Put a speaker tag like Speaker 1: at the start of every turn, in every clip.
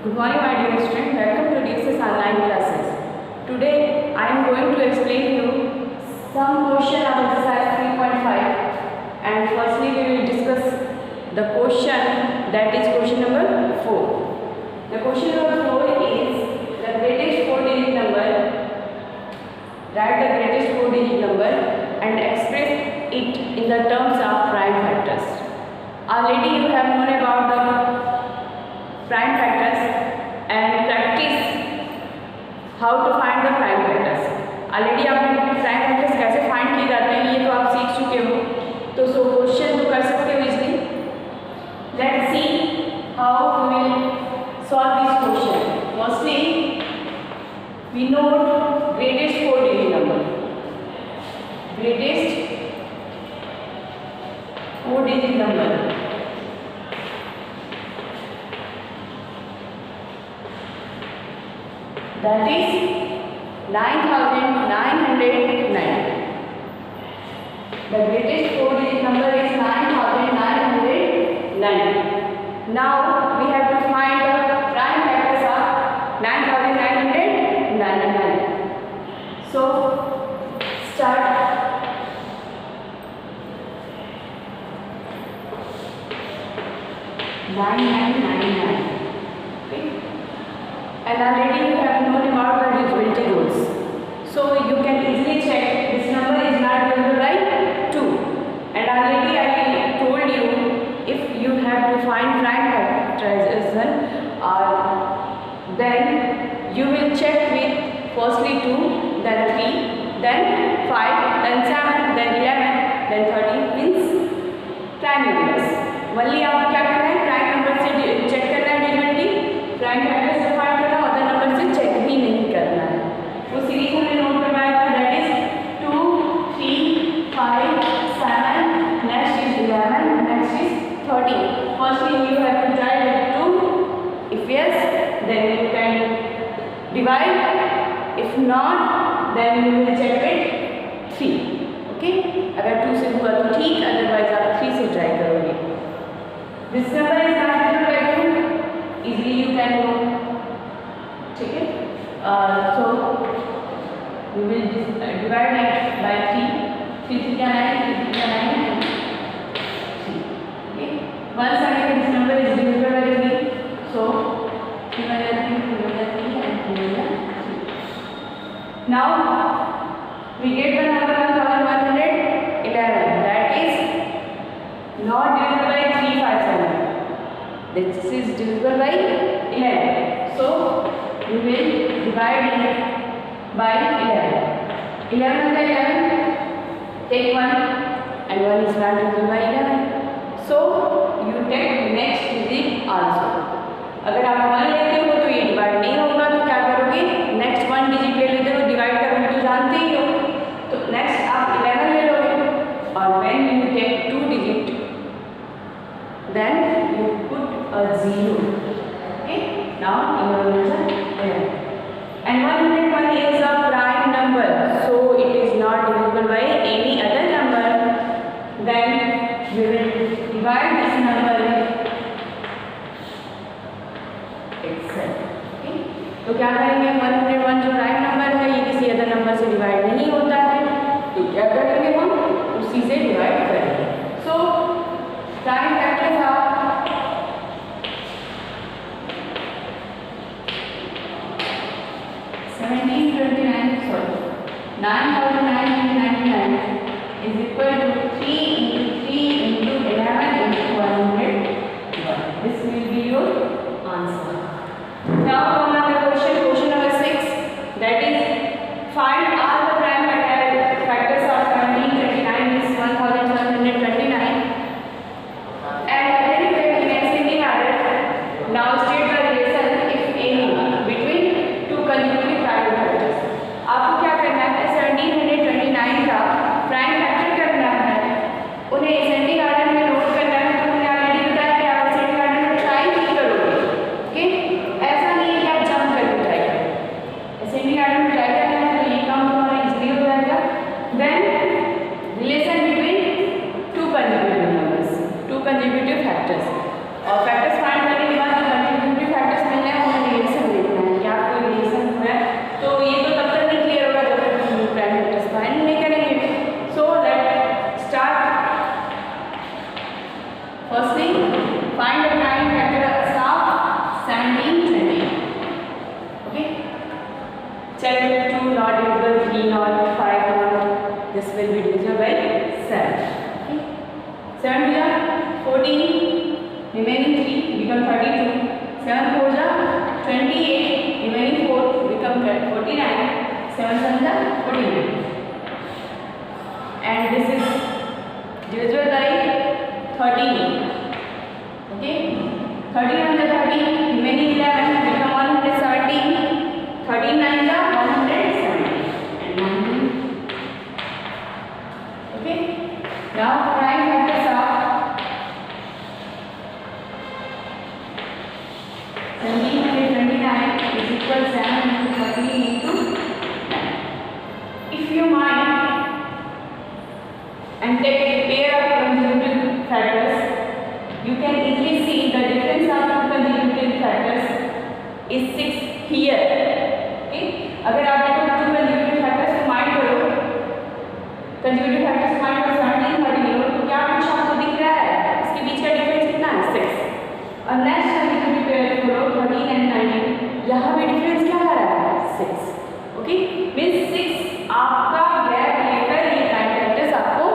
Speaker 1: Good morning, my dear student. Welcome to DSS online classes. Today I am going to explain you some question of exercise 3.5, and firstly we will discuss the question, that is question number 4. The question number 4 is the greatest 4-digit number. Write the greatest 4-digit number and express it in the terms of prime factors. Already you have known about the prime factors and practice how to find the prime factors. Already आपने prime factors कैसे find किए जाते हैं ये तो आप सीख चुके हो, तो सो क्वेश्चन तो कर सकते हो easily. Let's see how we will solve this question. Firstly, we know greatest 4-digit number. Greatest 4-digit number. That is 9,909. The greatest 4-digit number is 9,909. Now we have to find the prime factors of 9,999. So start. 9999. Okay. And already you have known about the divisibility rules. So you can easily check this number is not divisible by 2. And already I told you, if you have to find prime factorization, then you will check with firstly 2, then 3, then 5, then 7, then 11, then 13 means prime numbers. Only आपको क्या करना है, prime number से check करना है divisibility, prime factor से find करना, other number से चेक भी नहीं करना है. वो सीरीज हमने नोट करवाया था, that is 2, 3, 5, 7, next is 11, next is 13. Firstly you have to try with 2. If yes then you can divide, if not then you will check with 3. Okay, अगर 2 से हुआ तो ठीक, अदरवाइज आप 3 से ट्राई करोगे. This number is not divisible by 2. Easily you can know. ठीक है? So we will divide it by 3. 3 क्या 9? 3 क्या 9? 3. Okay. Once again this number is divisible by 3. So 3 by 3, 3 by 3, and 3 by 3. Now we get the number 1111. That is not divisible by 3, 5, 7. This is divisible by 11. So we will divide it by 11. 11 by 11, take 1, and 1 is not divisible by 11. So you take next digit also. अगर आप 1 लेते हो तो ये divide नहीं होगा, तो क्या करोगे, नेक्स्ट 1 डिजिट ले लेते हो, डिवाइड करोगे तो जानते ही हो, तो नेक्स्ट आप 11 ले लोगे. और when you take 2 digit, then you put a 0. Okay, now you will answer 11. And 101 is a prime number, so it is not divisible by any other number. Then we will divide this number itself. Okay, तो क्या करेंगे, 101 जो prime number है ये किसी other number से divide नहीं होता है, तो क्या करेंगे, हम उसी से डिवाइड करेंगे. So prime factors are 9,999 is equal to 3 into 3 into 11 into 101. This will be your answer. Now come on the question number 6. That is, find all the prime factors of 1729 is 1,729. And then in ascending order, now state the relation, if any, between two consecutive prime factors. आपको क्या करना है, 1729 का prime factor करना है, उन्हें ascending order में note करना है. तो मैंने ऑलरेडी बताया कि आप असेंडिंग ऑर्डर में ट्राई नहीं करोगे. ओके, ऐसा नहीं है कि आप जंप करके ट्राई करोगे, असेंडिंग ऑर्डर में ट्राई करना है, तो ये काम तुम्हारा इजीली हो जाएगा. Then relation between two consecutive numbers, two consecutive factors, और फैक्टर्स फाइंड करने के बाद जो कंसेक्यूटिव फैक्टर्स मिलने हैं 7 to 14, remaining 3 become 32. 7 4 28, remaining 4 become 49. 7 7 49. And this is divisible by 13. Okay, 13 under 30, remaining 11 become 117. 13 9 170 and 19. Okay, now prime factors are 1729 is equal 7 into 13 into 9. If you mind and take a pair of consecutive factors, you can easily see the difference of two consecutive factors is 6 here. Okay, अगर आप देखो to consecutive factors को mind करो, consecutive factors को mind करो 17 30 लो, तो क्या कुछ आपको दिख रहा है? इसके बीच का डिफरेंस कितना है? 6. और नेक्स्ट consecutive पेयर करो 13 and 19, यहाँ पे डिफरेंस क्या आ रहा है? 6. ओके, मींस 6 आपका गैप लेकर ये प्राइम फैक्टर्स आपको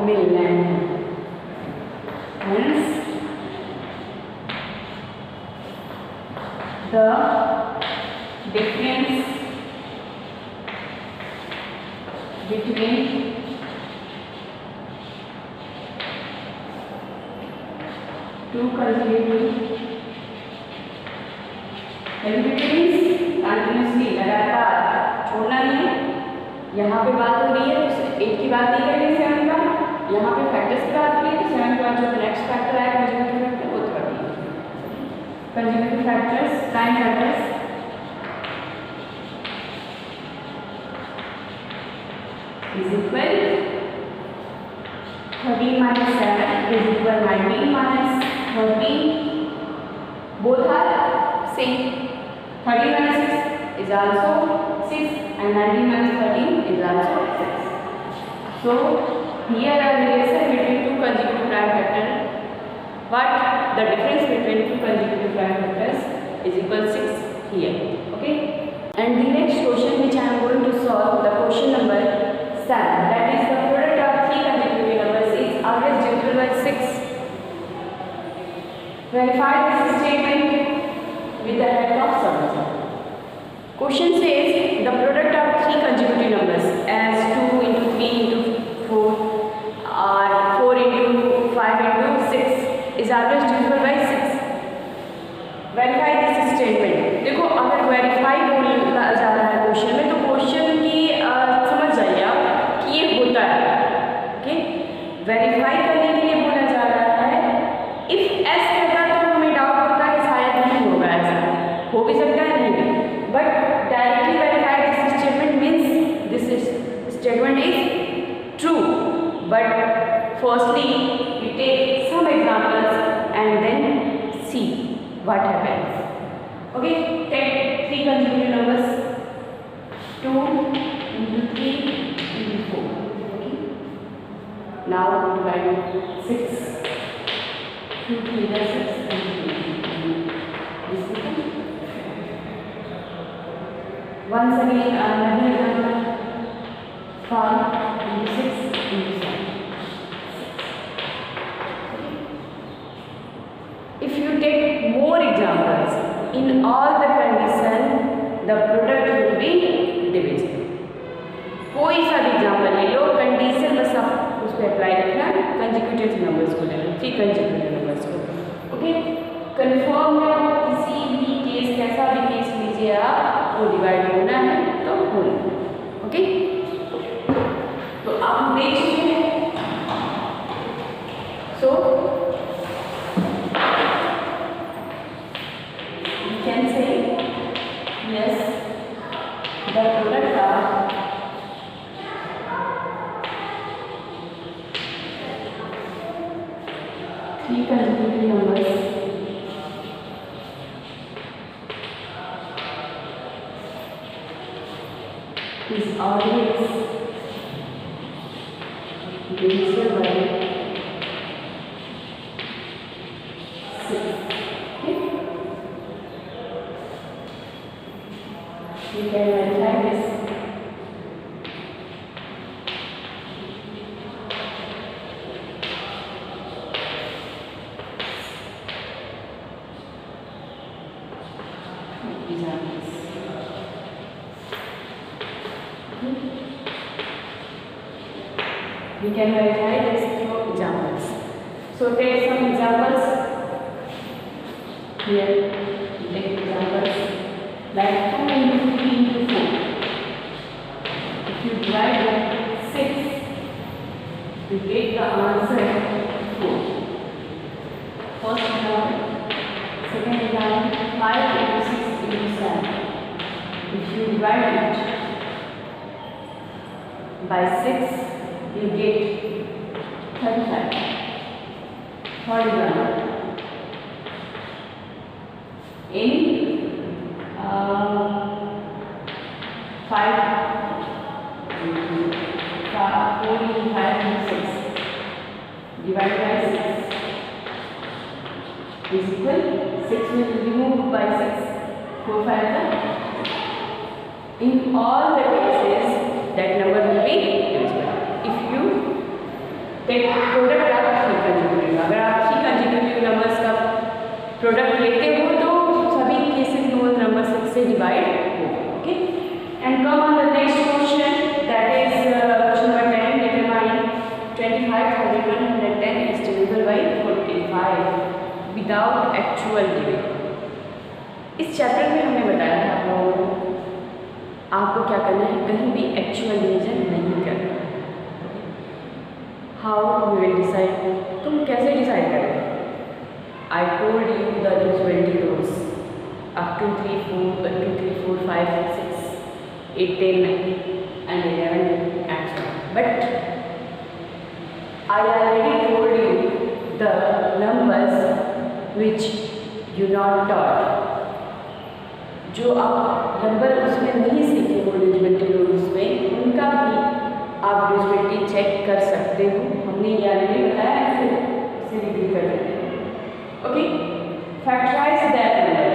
Speaker 1: मिल रहे हैं. Hence the difference between two consecutive continuously लगातार छोड़ना नहीं है. यहाँ पे बात हो रही है तो 8 की बात नहीं करेंगे 7 का, यहाँ पे फैक्टर्स की बात की तो 7 के बाद जो नेक्स्ट फैक्टर आएगा कंज्यूगेटिव फैक्टर वो कर दिए. Conjugative factors prime factors is equal 13 minus 7 is equal 19 minus 13. Both are same. 13 minus 6 is also 6 and 19 minus 13 is also 6. So here a relation between two consecutive prime factors, but the difference between two consecutive prime factors is equal 6 here. Okay, and the next question which I am going to solve, the question number 7, that is the product of three consecutive numbers is always divisible by 6. Verify this statement with the help of solution. Question says the product of three consecutive numbers as 2 into 3 into 4 or 4 into 5 into 6 is always divisible by 6. Verify this statement. देखो अगर verify बोला जा रहा है question में तो question की समझ जाइए आप कि ये होता है. ओके, वेरीफाई करने के लिए बोला जा रहा है. इफ एस कहता तो हमें डाउट होता है शायद नहीं होगा, ऐसा हो भी सकता है नहीं, but directly verify this statement means this statement is true. But firstly we take some examples and then see what happens. Okay, take three consecutive numbers 2 into 3 into 4. Okay, now divide 6 2 3 is 6 and 2 this becomes. Once again another example 5 into 6 into 7. If you take more examples, in all the condition the product will be divisible. कोई सा भी example ले लो, condition बस आप उस पर apply रखना. Consecutive numbers को ले लो, थ्री कंसेक्यूटिव नंबर्स को. ओके, कंफर्म है किसी भी केस, कैसा भी केस लीजिए आप, वो डिवाइड होना है तो होना. ओके, तो आप देख चुके हैं. सो you can say yes, the product of three consecutive numbers is always divisible by 6. Okay? You can verify this. We can verify this through examples. So take some examples. Here, take examples like 2 into 3 into 4. If you divide it 6, you get the answer 4. First example. Second example, 5 into 6 into 7. If you divide it by 6, you get 35. Third example. In 4 into 5 into 6 divided by 6 is equal 6 will be removed by 6. 4 5 in all the cases that number will be divisible. If you take product of 3 consecutive, अगर आप 3 consecutive numbers का product लेते हो तो सभी cases में वो number 6 से divide हो. Okay, and come on the next question, that is question number 10. Determine 25,110 is divisible by 45 without actual division. इस चैप्टर में हमने बताया था आप लोगों को आपको क्या करना है, कहीं भी एक्चुअल डिवीजन नहीं करना. हाउ वी विल डिसाइड, तुम कैसे डिसाइड करोगे? I told you the usuality rules up to 3 4 5 6 8 10 and 11 and so on. But I already told you the numbers which you not taught. जो आप नंबर उसमें नहीं सीखे हो डिविजिबिलिटी रूल्स में, उनका भी आप डिविजिबिलिटी चेक कर सकते हो. हमने ये ऑलरेडी बताया है, इसे रिपीट कर देते हैं. Okay, factorise that number.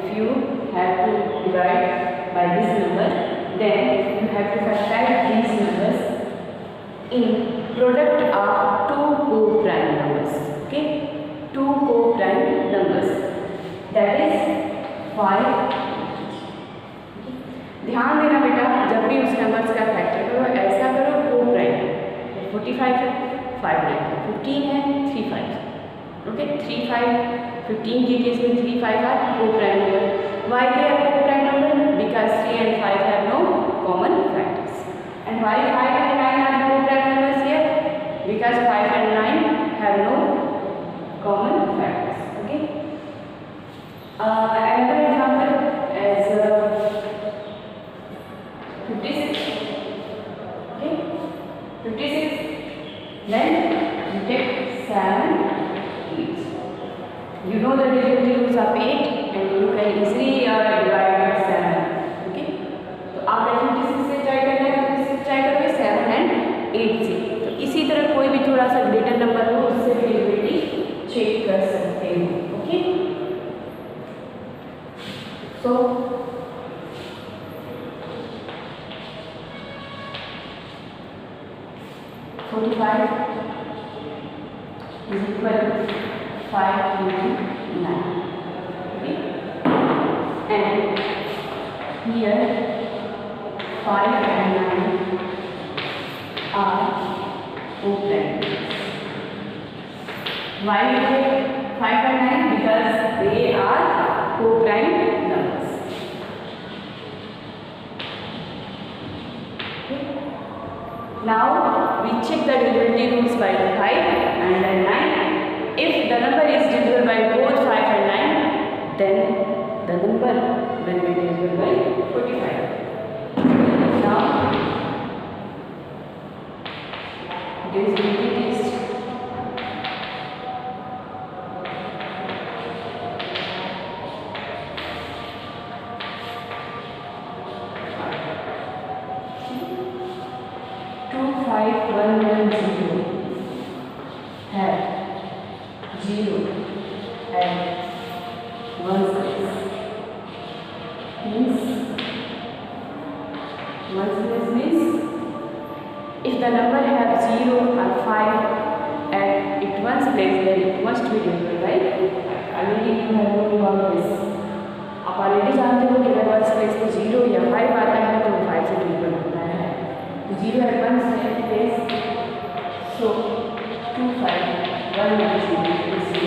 Speaker 1: If you have to divide by this number, then you have to factorise these numbers in product of 2 co-prime numbers. Okay, 2 co-prime numbers, that is 5. ध्यान देना बेटा, जब भी उस नंबर्स का फैक्टर करो ऐसा करो co-prime. 45 है, 5 9 है, 15 है, 3 5. ओके, 3 5 15 के केस में 3 5 are co-prime number. Why they are co-prime number? Because 3 and 5 have no common factors. And why 5 and 9 are co-prime numbers here? Because 5 and 9 have no common factors. Okay. Another example is 56. Okay, 56. Then you take 7 8. You know the divisibility rules of 8 and you can easily divide by 7. Okay, तो आप 56 से try करना है, 56 try करोगे 7 and 8 से. तो इसी तरह कोई भी थोड़ा सा ग्रेटर नंबर हो उससे डिविजिबिलिटी चेक कर सकते हो. Okay, so 45 is equal to 5 into 9. Okay, and here 5 and 9 are co-prime. Why 5 and 9? Because they are co-prime numbers. Okay. Now we check the divisibility rules by 5 and then 9. If the number is divisible by both 5 and 9, then the number will be divisible by 45. Now divisibility test. 25,110 have 0 and 1 space. Means 1 space means if the number have 0 or 5 at it one's place, then it must be divisible by 5. Already you have known about this. आप already जानते हो कि अगर 1 space में 0 या 5 आता है तो 5 से डिविजिबल होता है. तो 0 at 1 space So 2 5 1 1 0 is 0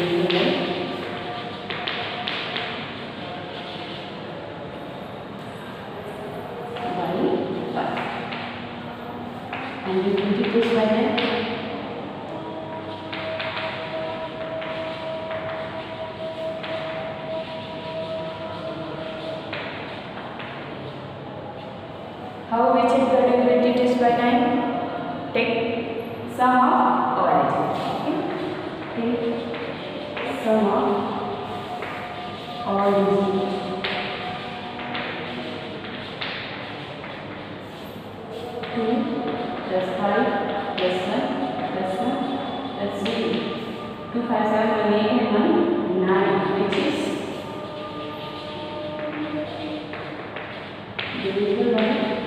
Speaker 1: by 5 and we repeat this by 9. How we check the durability test by 9? Take sum of all digits. Okay? Take sum of all digits. 2 plus 5 plus 1 plus 1 plus 0. 2 5 7 1 8 and 1 9, which is divisible by 9.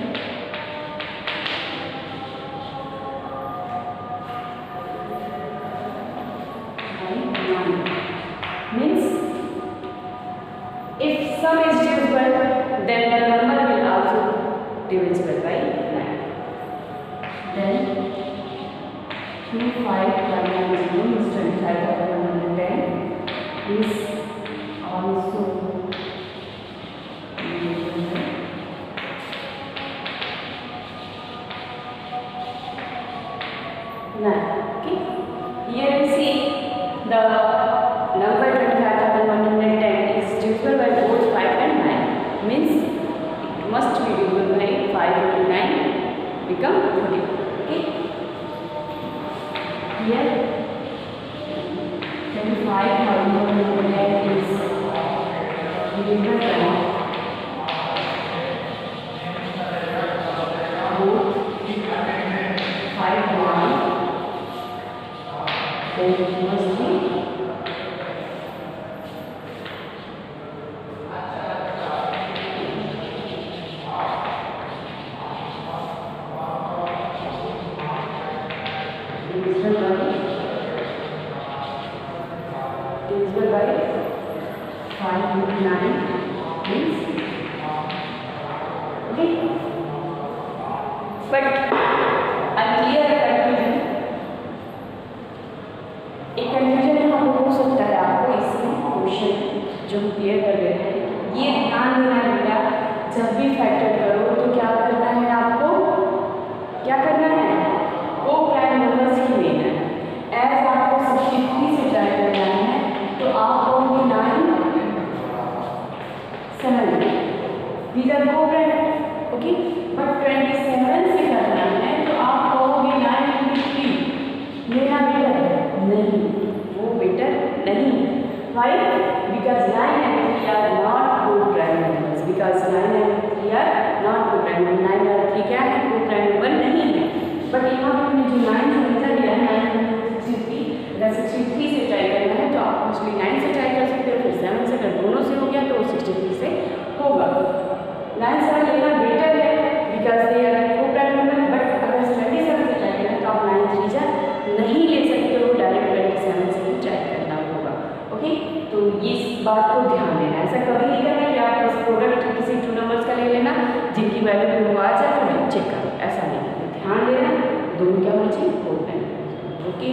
Speaker 1: Means if sum is divisible, then the number will also divisible by 9. Then 2 5 1 9 0 is 25,110 is also divisible by 9. Okay. Here we see the number 25,110 is divisible by both 5 and 9. Means it must be divisible by 5 into 9 become 44. Okay. Here 25,110 is divisible by both 5 and 9. Then it must be divisible by 5 into 9 means okay. But unclear confusion, एक confusion यहाँ पर हो सकता है आपको इसमें question जो हम क्लियर कर रहे हैं। ये ध्यान देना बेटा, जब भी फैक्टर करो तो क्या करना है आपको, क्या करना है, को प्राइम नंबर्स ही लेना है। एज आपको 63 से ट्राई करना है तो आप कहोगे 9 7 दीज आर को प्राइम ओके। बट 27 से करना है तो आप कहोगे 9 into 3 लेना बेटर नहीं, वो बेटर नहीं। Why? Because 9 and 3 are not co-prime numbers. Because 9 and 3 are not co-prime numbers. 9 और 3 क्या है, co-prime number नहीं है। बट यहाँ पर हमने जो 9 समझा लिया है 963, अगर 63 से ट्राई करना है तो आप मोस्टली 9 से ट्राई कर सकते हो, फिर 7 से, अगर दोनों से हो गया तो 63 से होगा। 9 7 लेना बेटर है because they are co-prime number। But अगर 27 से ट्राई करना है तो आप 9 3 जा नहीं ले सकते हो, डायरेक्ट 27 से ही ट्राई करना होगा। ओके, तो इस बात को ध्यान देना। ऐसा कभी नहीं करना कि आप इस प्रोडक्ट किसी 2 नंबर्स का ले लेना जिनकी वैल्यू को आ जाए तो चेक करो, ऐसा नहीं करना। ध्यान देना दोनों क्या होना चाहिए, co-prime। ओके।